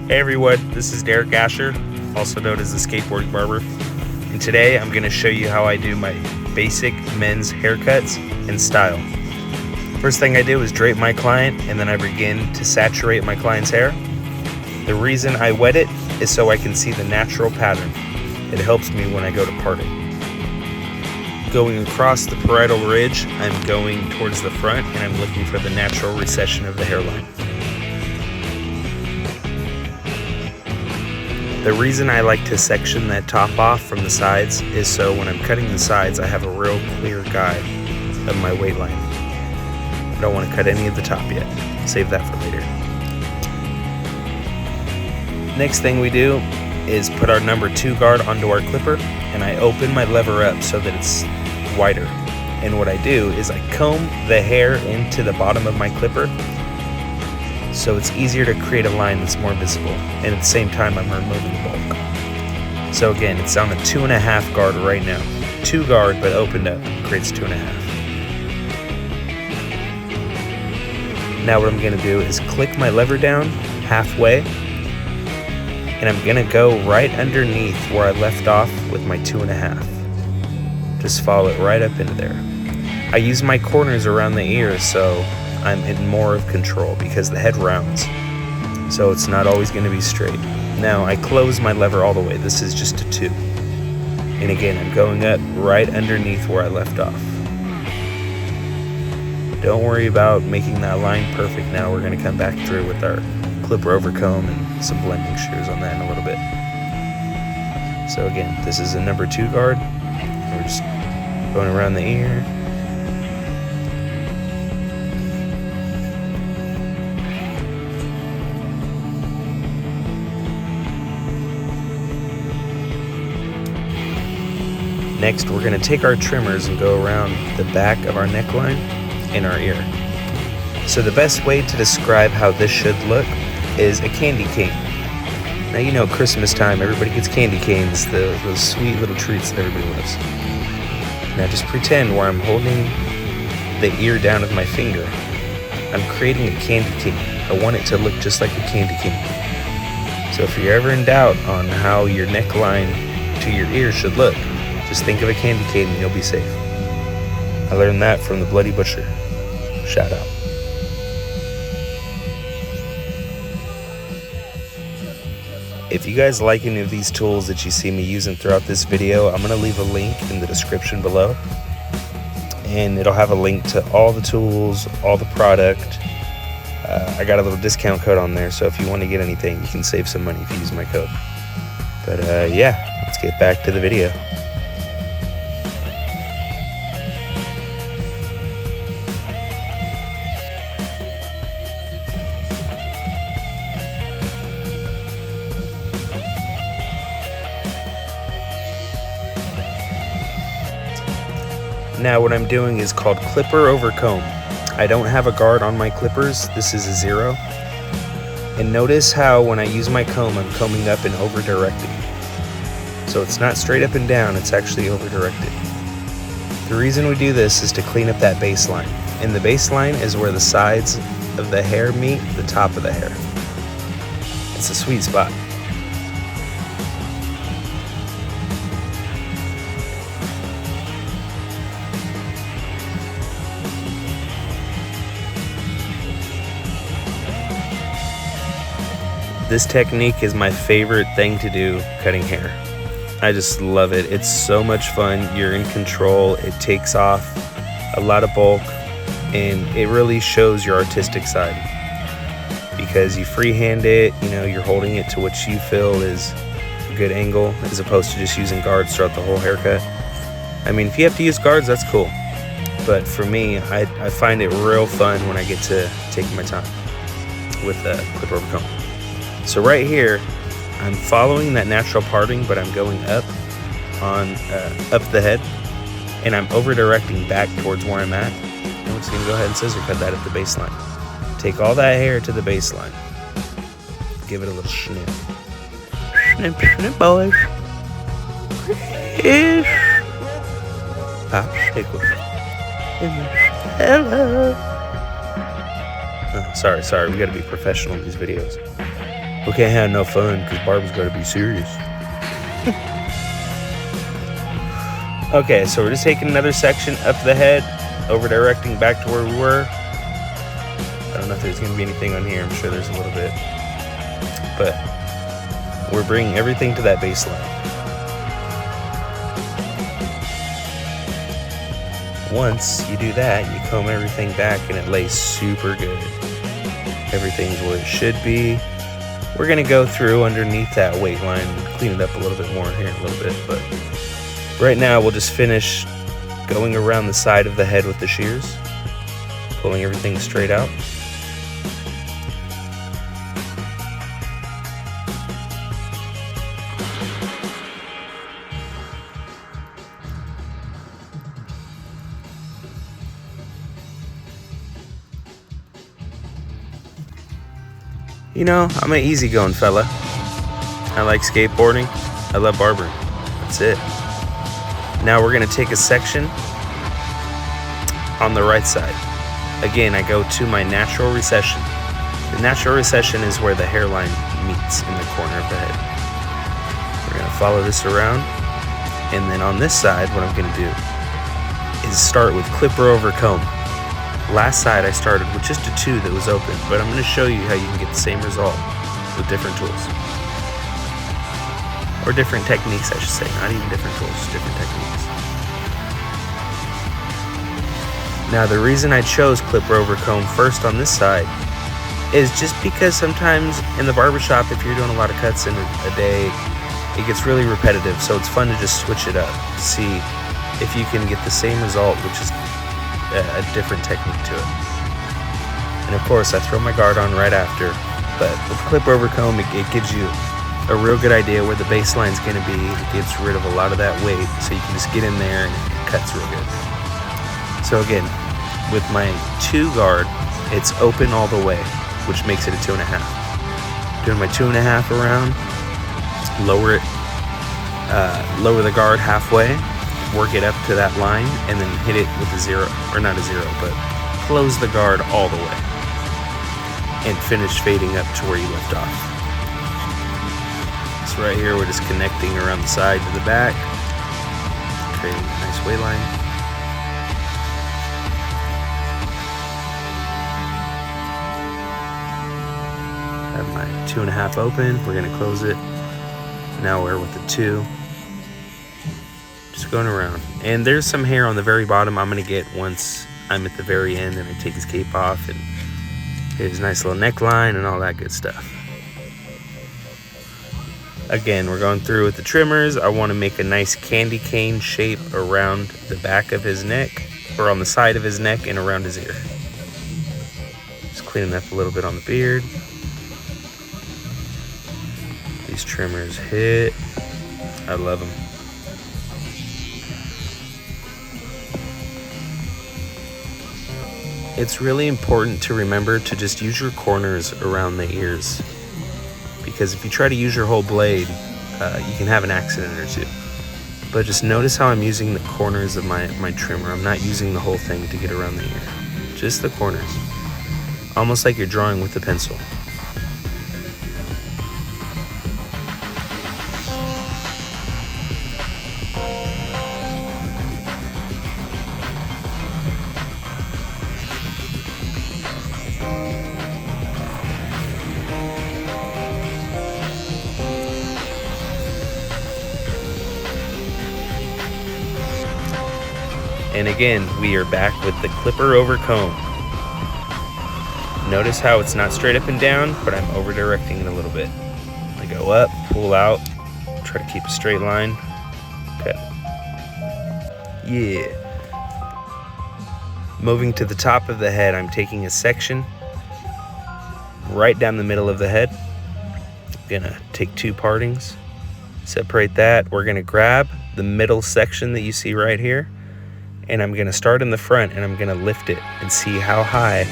Hey everyone, this is Derek Asher, also known as the Skateboarding Barber, and today I'm going to show you how I do my basic men's haircuts and style. First thing I do is drape my client, and then I begin to saturate my client's hair. The reason I wet it is so I can see the natural pattern. It helps me when I go to part it. Going across the parietal ridge, I'm going towards the front and I'm looking for the natural recession of the hairline. The reason I like to section that top off from the sides is so when I'm cutting the sides, I have a real clear guide of my weight line. I don't want to cut any of the top yet. Save that for later. Next thing we do is put our number 2 guard onto our clipper, and I open my lever up so that it's wider. And what I do is I comb the hair into the bottom of my clipper so it's easier to create a line that's more visible, and at the same time I'm removing the bulk. So again, it's on a 2.5 guard right now. 2 guard but opened up creates 2.5. Now what I'm going to do is click my lever down halfway, and I'm going to go right underneath where I left off with my 2.5. Just follow it right up into there. I use my corners around the ears so I'm in more of control because the head rounds, so it's not always going to be straight. Now I close my lever all the way. This is just a 2. And again, I'm going up right underneath where I left off. Don't worry about making that line perfect now. We're going to come back through with our clipper over comb and some blending shears on that in a little bit. So again, this is a number 2 guard. We're just going around the ear. Next, we're going to take our trimmers and go around the back of our neckline and our ear. So the best way to describe how this should look is a candy cane. Now you know Christmas time, everybody gets candy canes, those sweet little treats that everybody loves. Now just pretend where I'm holding the ear down with my finger, I'm creating a candy cane. I want it to look just like a candy cane. So if you're ever in doubt on how your neckline to your ear should look, just think of a candy cane and you'll be safe. I learned that from the Bloody Butcher. Shout out. If you guys like any of these tools that you see me using throughout this video, I'm going to leave a link in the description below. And it'll have a link to all the tools, all the product. I got a little discount code on there, so if you want to get anything, you can save some money if you use my code. But yeah, let's get back to the video. Now what I'm doing is called clipper over comb. I don't have a guard on my clippers. This is a 0. And notice how when I use my comb, I'm combing up and over directing. So it's not straight up and down, it's actually over directed. The reason we do this is to clean up that baseline. And the baseline is where the sides of the hair meet the top of the hair. It's a sweet spot. This technique is my favorite thing to do cutting hair. I just love it. It's so much fun. You're in control. It takes off a lot of bulk, and it really shows your artistic side because you freehand it. You know, you're holding it to what you feel is a good angle as opposed to just using guards throughout the whole haircut. I mean, if you have to use guards, that's cool. But for me, I find it real fun when I get to take my time with the clipper over comb. So right here, I'm following that natural parting, but I'm going up the head, and I'm over directing back towards where I'm at. And we're just gonna go ahead and scissor cut that at the baseline. Take all that hair to the baseline. Give it a little snip. Snip, snip, boys. Ish. Pop, shake. Hello. Oh, sorry, we gotta be professional in these videos. We can't have no fun because Barbara's got to be serious. Okay, so we're just taking another section up the head, over directing back to where we were. I don't know if there's going to be anything on here. I'm sure there's a little bit. But we're bringing everything to that baseline. Once you do that, you comb everything back and it lays super good. Everything's where it should be. We're going to go through underneath that weight line and clean it up a little bit more here in a little bit. But right now we'll just finish going around the side of the head with the shears, pulling everything straight out. You know, I'm an easygoing fella. I like skateboarding. I love barbering. That's it. Now we're going to take a section on the right side. Again, I go to my natural recession. The natural recession is where the hairline meets in the corner of the head. We're going to follow this around. And then on this side, what I'm going to do is start with clipper over comb. Last side I started with just a 2 that was open, but I'm going to show you how you can get the same result with different tools. Or different techniques, I should say. Not even different tools, just different techniques. Now the reason I chose clipper over comb first on this side is just because sometimes in the barbershop, if you're doing a lot of cuts in a day, it gets really repetitive, so it's fun to just switch it up. See if you can get the same result, which is a different technique to it. And of course I throw my guard on right after, but with clipper over comb it gives you a real good idea where the baseline is going to be. It gets rid of a lot of that weight, so you can just get in there and it cuts real good. So again, with my 2 guard, it's open all the way, which makes it a 2.5. Doing my 2.5 around, lower the guard halfway, work it up to that line, and then hit it with a 0, or not a 0, but close the guard all the way and finish fading up to where you left off. So right here we're just connecting around the side to the back, creating a nice weight line. Have my 2.5 open, we're going to close it. Now we're with the 2. Just going around. And there's some hair on the very bottom I'm going to get once I'm at the very end and I take his cape off and his nice little neckline and all that good stuff. Again, we're going through with the trimmers. I want to make a nice candy cane shape around the back of his neck, or on the side of his neck and around his ear. Just cleaning up a little bit on the beard. These trimmers hit. I love them. It's really important to remember to just use your corners around the ears, because if you try to use your whole blade, you can have an accident or 2. But just notice how I'm using the corners of my trimmer. I'm not using the whole thing to get around the ear, just the corners, almost like you're drawing with a pencil. And again, we are back with the clipper over comb. Notice how it's not straight up and down, but I'm over directing it a little bit. I go up, pull out, try to keep a straight line, cut. Yeah. Moving to the top of the head, I'm taking a section right down the middle of the head. I'm gonna take 2 partings, separate that. We're gonna grab the middle section that you see right here, and I'm gonna start in the front and I'm gonna lift it and see how high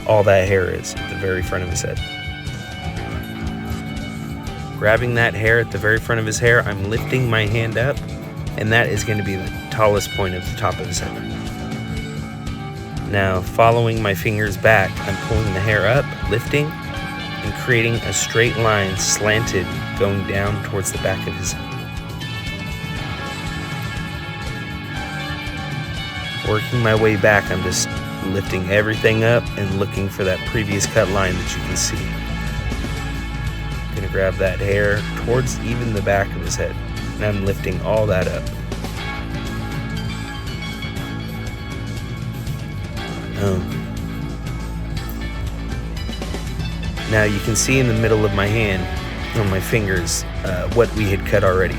all that hair is at the very front of his head. Grabbing that hair at the very front of his hair, I'm lifting my hand up, and that is gonna be the tallest point of the top of his head. Now, following my fingers back, I'm pulling the hair up, lifting, and creating a straight line slanted going down towards the back of his head. Working my way back, I'm just lifting everything up and looking for that previous cut line that you can see. I'm gonna grab that hair towards even the back of his head, and I'm lifting all that up. Now you can see in the middle of my hand, on my fingers, what we had cut already.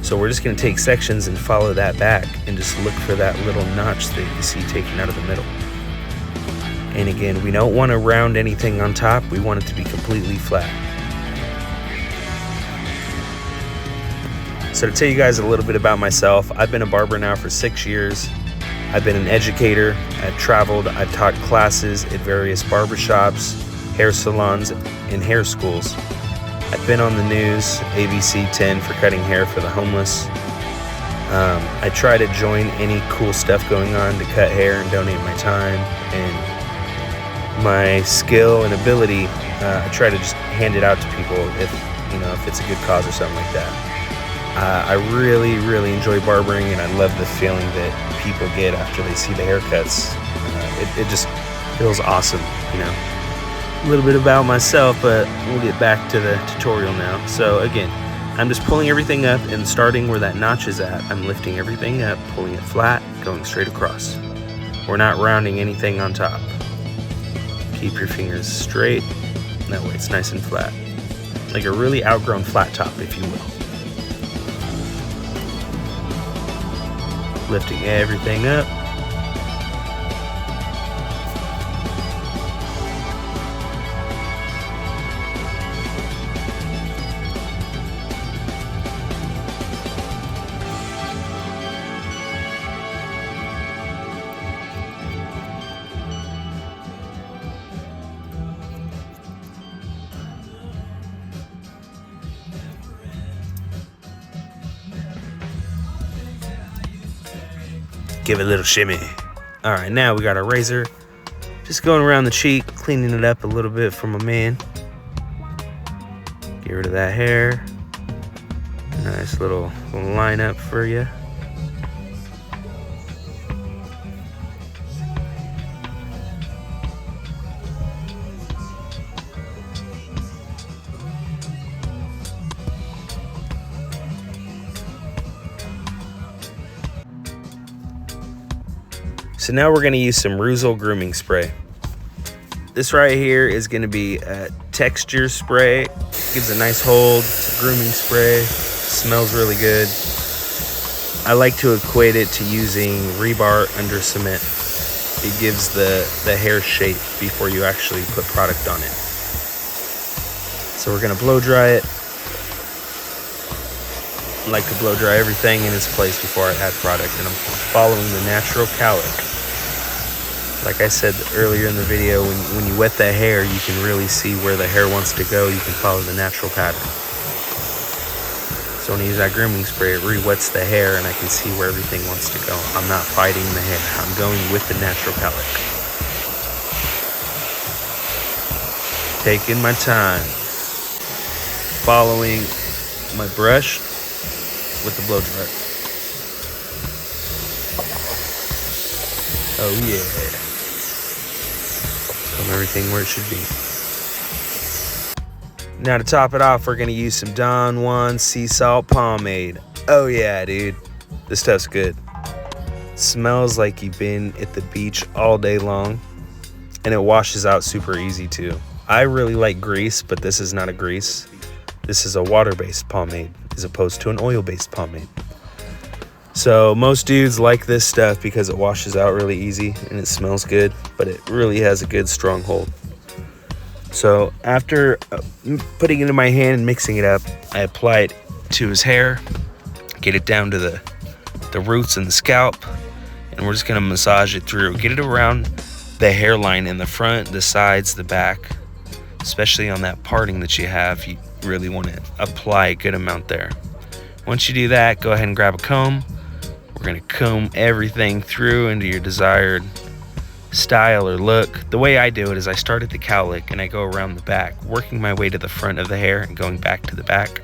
So we're just going to take sections and follow that back and just look for that little notch that you see taken out of the middle. And again, we don't want to round anything on top. We want it to be completely flat. So to tell you guys a little bit about myself, I've been a barber now for 6 years. I've been an educator. I've traveled. I've taught classes at various barbershops, hair salons, and hair schools. I've been on the news, ABC 10, for cutting hair for the homeless. I try to join any cool stuff going on to cut hair and donate my time and my skill and ability. I try to just hand it out to people if it's a good cause or something like that. I really, really enjoy barbering, and I love the feeling that people get after they see the haircuts. It just feels awesome, A little bit about myself, but we'll get back to the tutorial now. So again, I'm just pulling everything up and starting where that notch is at. I'm lifting everything up, pulling it flat, going straight across. We're not rounding anything on top. Keep your fingers straight, that way it's nice and flat. Like a really outgrown flat top, if you will. Lifting everything up. Give it a little shimmy. All right, now we got our razor. Just going around the cheek, cleaning it up a little bit for my man. Get rid of that hair. Nice little line up for you. So now we're going to use some Reuzel grooming spray. This right here is going to be a texture spray. Gives a nice hold. It's a grooming spray. Smells really good. I like to equate it to using rebar under cement. It gives the hair shape before you actually put product on it. So we're going to blow dry it. I like to blow dry everything in its place before I add product, and I'm following the natural cowlick. Like I said earlier in the video, when you wet the hair, you can really see where the hair wants to go. You can follow the natural pattern. So when I use that grooming spray, it re-wets the hair, and I can see where everything wants to go. I'm not fighting the hair. I'm going with the natural cowlick. Taking my time. Following my brush with the blow dryer. Oh yeah. Comb everything where it should be. Now to top it off, we're gonna use some Juan sea salt pomade. Oh yeah, dude. This stuff's good. Smells like you've been at the beach all day long, and it washes out super easy too. I really like grease, but this is not a grease. This is a water-based pomade as opposed to an oil-based pomade. So most dudes like this stuff because it washes out really easy and it smells good, but it really has a good strong hold. So after putting it in my hand and mixing it up, I apply it to his hair, get it down to the roots and the scalp, and we're just gonna massage it through. Get it around the hairline in the front, the sides, the back, especially on that parting that you have. You really want to apply a good amount there. Once you do that, go ahead and grab a comb. We're going to comb everything through into your desired style or look. The way I do it is I start at the cowlick and I go around the back, working my way to the front of the hair and going back to the back,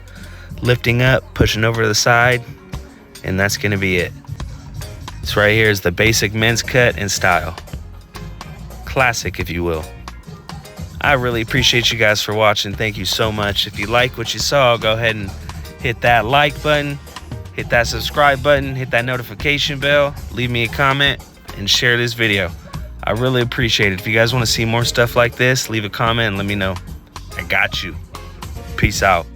lifting up, pushing over to the side, and that's gonna be it. This right here is the basic men's cut and style. Classic, if you will. I really appreciate you guys for watching. Thank you so much. If you like what you saw, go ahead and hit that like button, hit that subscribe button, hit that notification bell, leave me a comment, and share this video. I really appreciate it. If you guys want to see more stuff like this, leave a comment and let me know. I got you. Peace out.